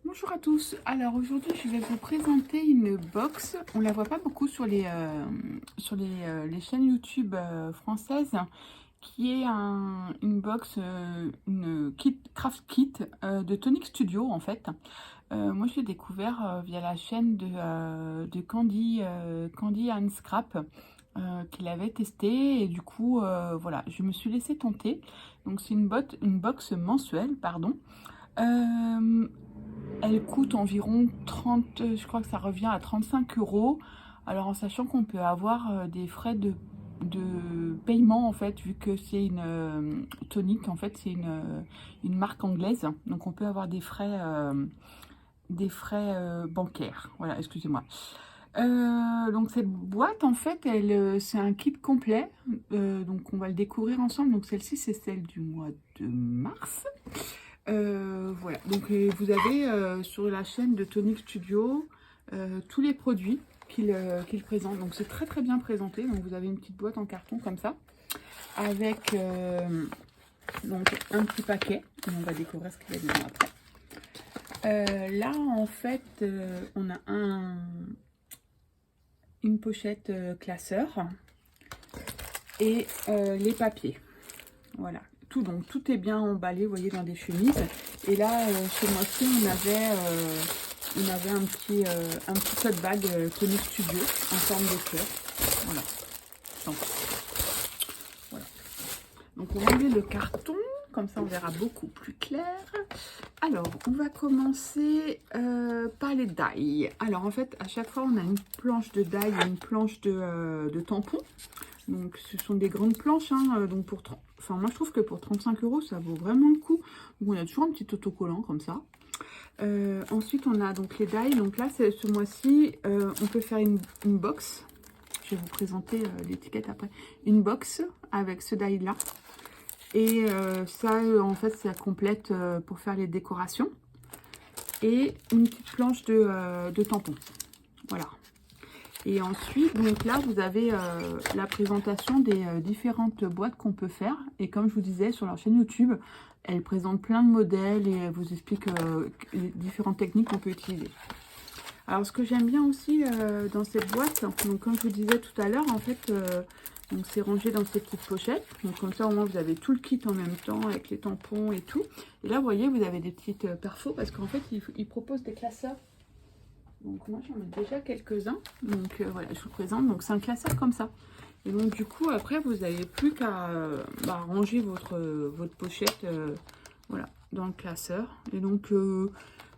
Bonjour à tous. Alors aujourd'hui, je vais vous présenter une box. On la voit pas beaucoup sur les chaînes YouTube françaises, qui est une box, craft kit de Tonic Studio en fait. Moi, je l'ai découvert via la chaîne de Candy and Scrap. Qui l'avait testé et du coup voilà, je me suis laissée tenter. Donc c'est une box mensuelle, pardon. Euh, Elle coûte environ 30, je crois que ça revient à 35 euros. Alors en sachant qu'on peut avoir des frais de paiement en fait, vu que c'est une tonique, en fait c'est une marque anglaise. Donc on peut avoir des frais bancaires. Voilà, excusez-moi. Donc cette boîte en fait, c'est un kit complet. Donc on va le découvrir ensemble. Donc celle-ci c'est celle du mois de mars. Voilà, donc vous avez sur la chaîne de Tonic Studio tous les produits qu'il présente. Donc c'est très très bien présenté. Donc vous avez une petite boîte en carton comme ça, avec donc un petit paquet. On va découvrir ce qu'il y a dedans après. Là en fait, on a une pochette classeur et les papiers. Voilà. Donc tout est bien emballé, vous voyez, dans des chemises. Et là, chez moi aussi, on avait un petit tote bag Tonic Studio en forme de cœur. Voilà. Donc, voilà. Donc on va enlever le carton, comme ça on verra beaucoup plus clair. Alors, on va commencer par les die. Alors en fait, à chaque fois, on a une planche de die et une planche de tampons. Donc ce sont des grandes planches, hein, donc moi je trouve que pour 35 euros ça vaut vraiment le coup. Donc on a toujours un petit autocollant comme ça. Ensuite on a donc les die. Donc là ce mois-ci on peut faire une box. Je vais vous présenter l'étiquette après. Une box avec ce die là. Et ça en fait ça complète pour faire les décorations. Et une petite planche de tampons. Voilà. Et ensuite, donc là, vous avez la présentation des différentes boîtes qu'on peut faire. Et comme je vous disais, sur leur chaîne YouTube, elle présente plein de modèles et elle vous explique les différentes techniques qu'on peut utiliser. Alors, ce que j'aime bien aussi dans cette boîte, donc comme je vous disais tout à l'heure, en fait, donc c'est rangé dans ces petites pochettes. Donc comme ça, au moins, vous avez tout le kit en même temps avec les tampons et tout. Et là, vous voyez, vous avez des petites perfos parce qu'en fait, ils proposent des classeurs. Donc moi j'en ai déjà quelques-uns. Donc voilà, je vous présente. Donc c'est un classeur comme ça. Et donc du coup après vous n'avez plus qu'à ranger votre pochette voilà, dans le classeur. Et donc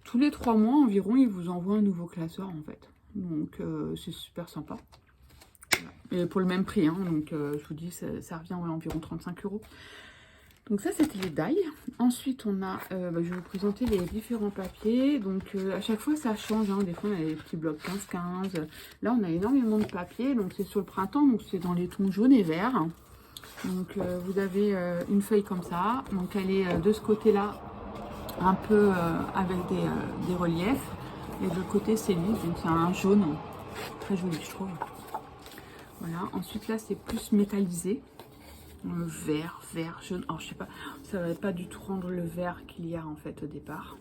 tous les 3 mois environ, ils vous envoient un nouveau classeur en fait. Donc c'est super sympa. Voilà. Et pour le même prix, hein, donc je vous dis ça revient à environ 35 euros. Donc ça c'était les die. Ensuite on a, je vais vous présenter les différents papiers. Donc à chaque fois ça change, hein. Des fois on a des petits blocs 15-15. Là on a énormément de papier, donc c'est sur le printemps, donc c'est dans les tons jaunes et verts. Donc vous avez une feuille comme ça, donc elle est de ce côté là un peu avec des reliefs. Et de l'autre côté c'est lisse, donc c'est un jaune, très joli je trouve. Voilà, ensuite là c'est plus métallisé. Vert, jaune. Alors je sais pas, ça va pas du tout rendre le vert qu'il y a en fait au départ.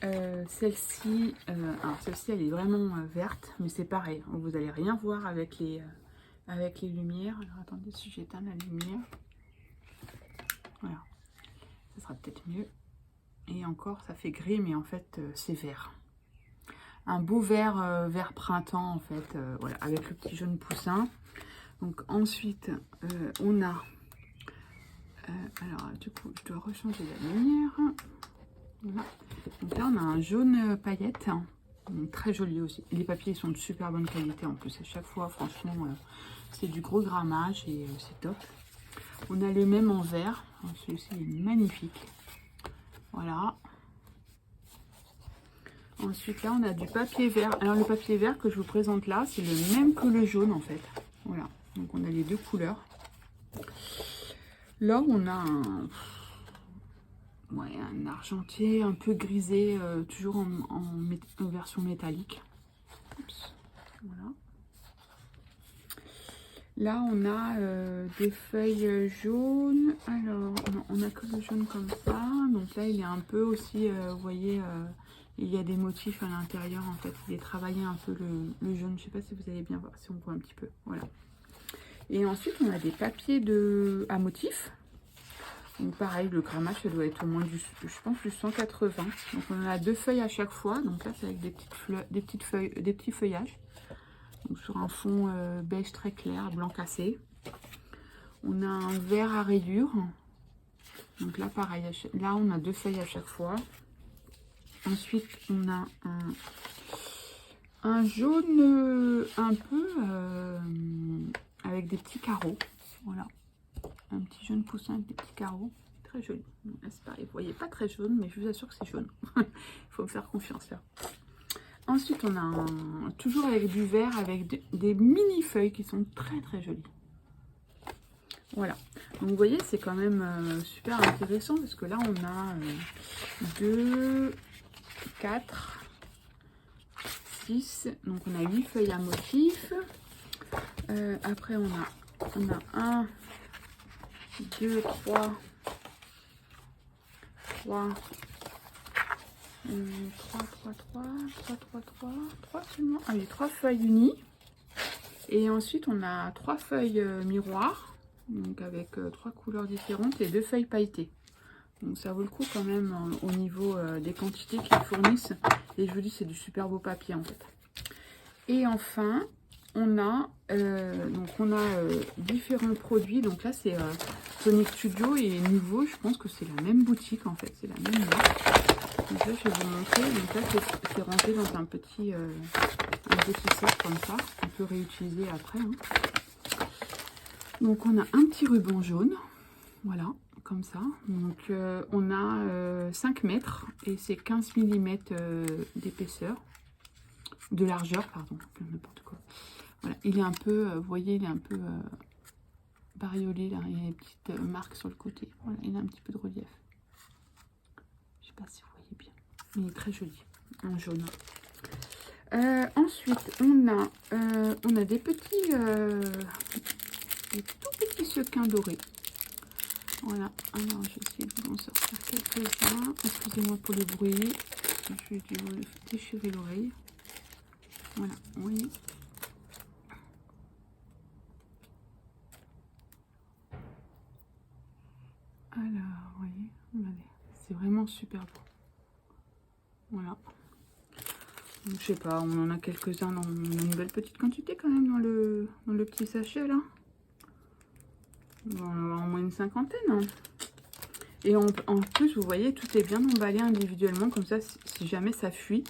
Celle-ci, elle est vraiment verte, mais c'est pareil. Vous allez rien voir avec les lumières. Alors attendez, si j'éteins la lumière, voilà, ça sera peut-être mieux. Et encore, ça fait gris, mais en fait c'est vert. Un beau vert, vert printemps en fait, voilà, avec le petit jaune poussin. Donc ensuite, on a, alors du coup, je dois rechanger la lumière. Voilà. Donc là, on a un jaune paillette, hein. Donc, très joli aussi. Les papiers sont de super bonne qualité en plus. À chaque fois, franchement, c'est du gros grammage et c'est top. On a le même en vert. Celui-ci est magnifique. Voilà. Ensuite, là, on a du papier vert. Alors, le papier vert que je vous présente là, c'est le même que le jaune en fait. Voilà. Donc on a les deux couleurs. Là on a un argentier un peu grisé, toujours en version métallique. Oups, voilà. Là on a des feuilles jaunes. Alors non, on a que le jaune comme ça. Donc là il est un peu aussi, vous voyez, Et il y a des motifs à l'intérieur en fait. Il est travaillé un peu le jaune. Je sais pas si vous allez bien voir, si on voit un petit peu. Voilà. Et ensuite, on a des papiers à motifs. Donc pareil, le grammage, ça doit être au moins je pense du 180. Donc on a 2 feuilles à chaque fois. Donc là, c'est avec des petites feuilles, des petits feuillages. Donc sur un fond beige très clair, blanc cassé. On a un vert à rayures. Donc là, pareil, là on a 2 feuilles à chaque fois. Ensuite, on a un jaune un peu avec des petits carreaux. Voilà. Un petit jaune poussin avec des petits carreaux. Très joli. C'est pareil, vous voyez pas très jaune, mais je vous assure que c'est jaune. Il faut me faire confiance là. Ensuite, on a toujours avec du vert, avec des mini feuilles qui sont très très jolies. Voilà. Donc vous voyez, c'est quand même super intéressant parce que là, on a 2, 4, 6. Donc on a 8 feuilles à motif. Après, on a 1, 2, 3, 3 seulement. Ah oui, 3 feuilles unies. Et ensuite, on a 3 feuilles miroirs. Donc avec 3 couleurs différentes et 2 feuilles pailletées. Donc ça vaut le coup quand même au niveau des quantités qu'ils fournissent. Et je vous dis, c'est du super beau papier en fait. Et enfin, on a différents produits. Donc là, c'est Tonic Studio et nouveau. Je pense que c'est la même boutique en fait. C'est la même marque. Donc là, je vais vous montrer. Donc là, c'est rangé dans un petit sac comme ça. On peut réutiliser après. Hein. Donc on a un petit ruban jaune. Voilà, comme ça. Donc on a 5 mètres et c'est 15 mm d'épaisseur. De largeur, pardon. N'importe quoi. Voilà, il est un peu, vous voyez, il est un peu bariolé là, il y a des petites marques sur le côté. Voilà, il a un petit peu de relief. Je sais pas si vous voyez bien. Il est très joli, en jaune. Ensuite, on a des petits, des tout petits sequins dorés. Voilà, alors je vais essayer de vous en sortir quelques-uns. Excusez-moi pour le bruit. Je vais dû vous déchirer l'oreille. Voilà, oui. Alors, vous voyez, regardez, c'est vraiment super beau. Voilà. Donc, je sais pas, on en a quelques-uns dans une belle petite quantité quand même dans le petit sachet là. On va en avoir au moins une cinquantaine. Hein. Et en plus, vous voyez, tout est bien emballé individuellement, comme ça, si jamais ça fuit,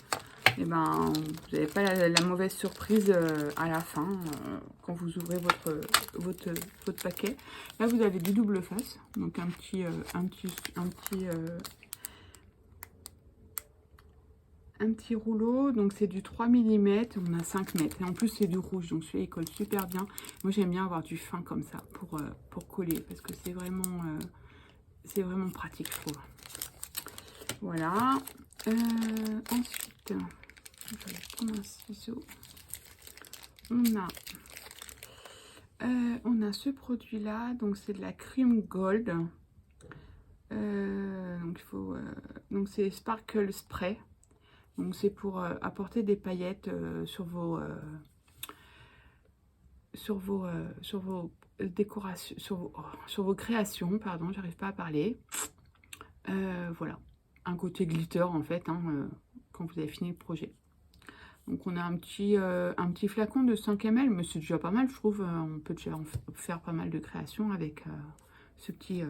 et ben, vous n'avez pas la mauvaise surprise à la fin, quand vous ouvrez votre paquet. Là, vous avez du double face, donc un petit rouleau, donc c'est du 3 mm, on a 5 mètres, et en plus c'est du rouge, donc celui-là il colle super bien. Moi j'aime bien avoir du fin comme ça pour coller, parce que c'est vraiment pratique, je trouve. Voilà. Ensuite, je vais prendre un ciseau. On a ce produit là, donc c'est de la Cream Gold. Donc c'est Sparkle Spray. Donc c'est pour apporter des paillettes sur vos décorations, sur vos créations, pardon, j'arrive pas à parler. Voilà, un côté glitter en fait, hein, quand vous avez fini le projet. Donc on a un petit flacon de 5 ml, mais c'est déjà pas mal, je trouve. On peut déjà faire pas mal de créations avec ce petit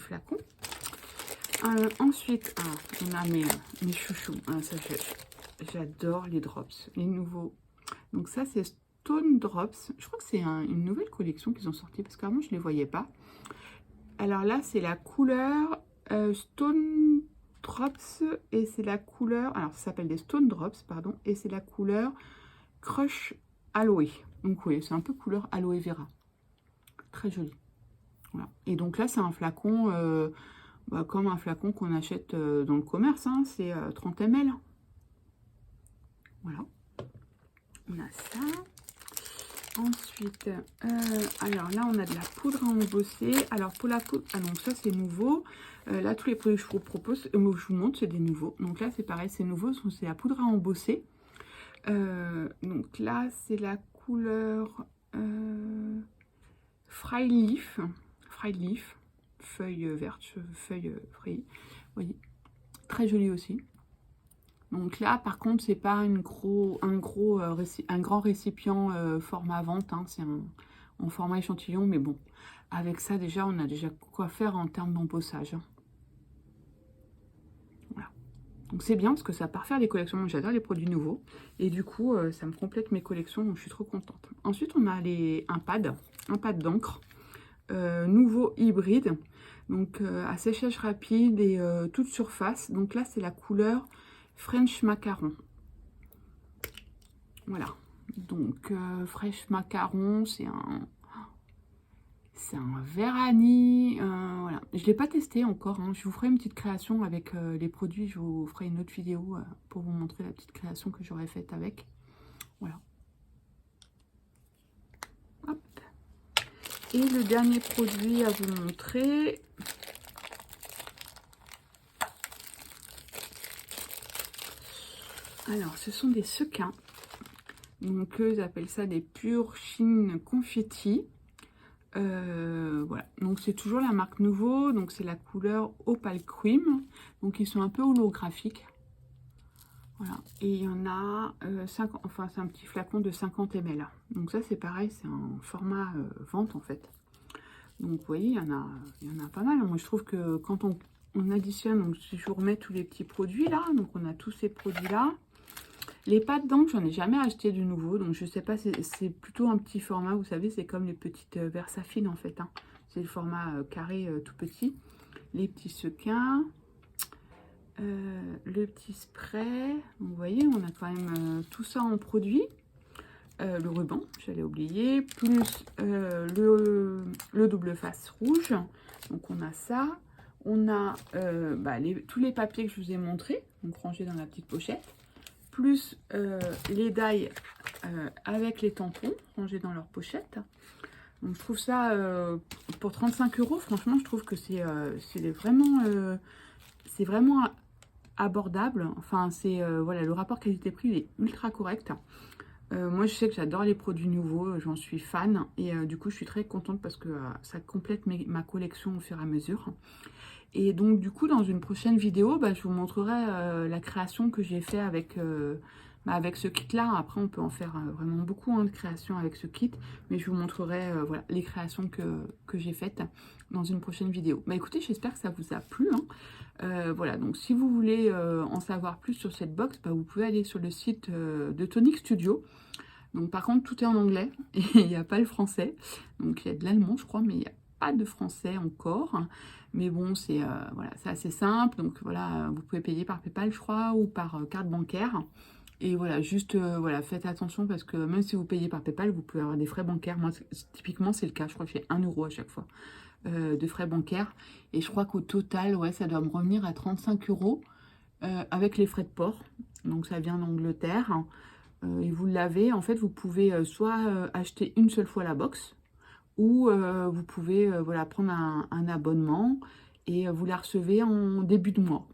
flacon. Ensuite, on a mes chouchous. Ça, j'adore les drops, les nouveaux. Donc ça, c'est Stone Drops. Je crois que c'est une nouvelle collection qu'ils ont sortie, parce qu'avant, je ne les voyais pas. Alors là, c'est la couleur Stone Drops, et c'est la couleur... Alors, ça s'appelle des Stone Drops, pardon, et c'est la couleur Crush Aloe. Donc oui, c'est un peu couleur Aloe Vera. Très joli. Voilà. Et donc là, c'est un flacon... comme un flacon qu'on achète dans le commerce, hein, c'est 30 ml. Voilà, on a ça. Ensuite, alors là, on a de la poudre à embosser. Alors pour la poudre, ah non, ça c'est nouveau. Là, tous les produits que je vous propose, je vous montre, c'est des nouveaux. Donc là, c'est pareil, c'est nouveau, c'est la poudre à embosser. Donc là, c'est la couleur Fried Leaf, feuille verte, feuille frayée. Vous voyez, très joli aussi. Donc là, par contre, c'est pas un grand récipient format vente, hein, c'est en format échantillon, mais bon, avec ça déjà, on a déjà quoi faire en termes d'embossage. Voilà. Donc c'est bien parce que ça part faire les collections. Moi, j'adore les produits nouveaux et du coup, ça me complète mes collections, donc je suis trop contente. Ensuite, on a un pad d'encre nouveau hybride, donc à séchage rapide et toute surface. Donc là, c'est la couleur French Macaron. Voilà, donc French Macaron, c'est un vert anis. Voilà, je ne l'ai pas testé encore, hein. Je vous ferai une petite création avec les produits. Je vous ferai une autre vidéo pour vous montrer la petite création que j'aurais faite avec. Voilà. Hop. Et le dernier produit à vous montrer, alors ce sont des sequins. Donc eux, ils appellent ça des pure chine confetti. Voilà, donc c'est toujours la marque Nouveau, donc c'est la couleur Opal Cream, donc ils sont un peu holographiques. Voilà, et il y en a 5, enfin c'est un petit flacon de 50 ml. Donc ça c'est pareil, c'est un format vente en fait. Donc vous voyez, il y en a pas mal. Moi je trouve que quand on additionne, donc si je vous remets tous les petits produits là, donc on a tous ces produits là. Les pâtes d'encre, j'en ai jamais acheté de nouveau, donc je sais pas, c'est plutôt un petit format, vous savez, c'est comme les petites Versafine en fait, hein. C'est le format carré tout petit. Les petits sequins, le petit spray, donc, vous voyez, on a quand même tout ça en produit. Le ruban, j'allais oublier, plus le double face rouge, donc on a ça. On a tous les papiers que je vous ai montrés, donc rangés dans la petite pochette. Plus les die avec les tampons rangés dans leur pochette. Donc je trouve ça pour 35 €, franchement je trouve que c'est vraiment abordable. Enfin c'est voilà, le rapport qualité-prix il est ultra correct. Moi je sais que j'adore les produits nouveaux, j'en suis fan et du coup je suis très contente parce que ça complète ma collection au fur et à mesure. Et donc du coup dans une prochaine vidéo, je vous montrerai la création que j'ai fait avec ce kit là. Après on peut en faire vraiment beaucoup de créations avec ce kit, mais je vous montrerai voilà, les créations que j'ai faites dans une prochaine vidéo. Écoutez, j'espère que ça vous a plu, hein. Voilà, donc si vous voulez en savoir plus sur cette box, vous pouvez aller sur le site de Tonic Studio. Donc par contre tout est en anglais et il n'y a pas le français, donc il y a de l'allemand je crois, mais il n'y a pas de français encore. Mais bon, c'est voilà, c'est assez simple. Donc voilà, vous pouvez payer par PayPal, je crois, ou par carte bancaire. Et voilà, juste voilà, faites attention parce que même si vous payez par PayPal, vous pouvez avoir des frais bancaires. Moi, typiquement, c'est le cas. Je crois que j'ai 1 € à chaque fois de frais bancaires. Et je crois qu'au total, ouais, ça doit me revenir à 35 € avec les frais de port. Donc ça vient d'Angleterre. Et vous l'avez, en fait, vous pouvez soit acheter une seule fois la box, ou vous pouvez voilà, prendre un abonnement et vous la recevez en début de mois.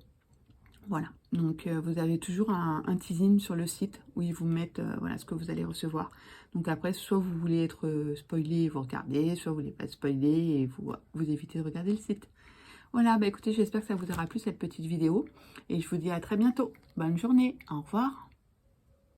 Voilà, donc vous avez toujours un teasing sur le site où ils vous mettent voilà, ce que vous allez recevoir. Donc après, soit vous voulez être spoilé et vous regardez, soit vous voulez pas être spoilé et vous évitez de regarder le site. Voilà, écoutez, j'espère que ça vous aura plu cette petite vidéo et je vous dis à très bientôt. Bonne journée, au revoir.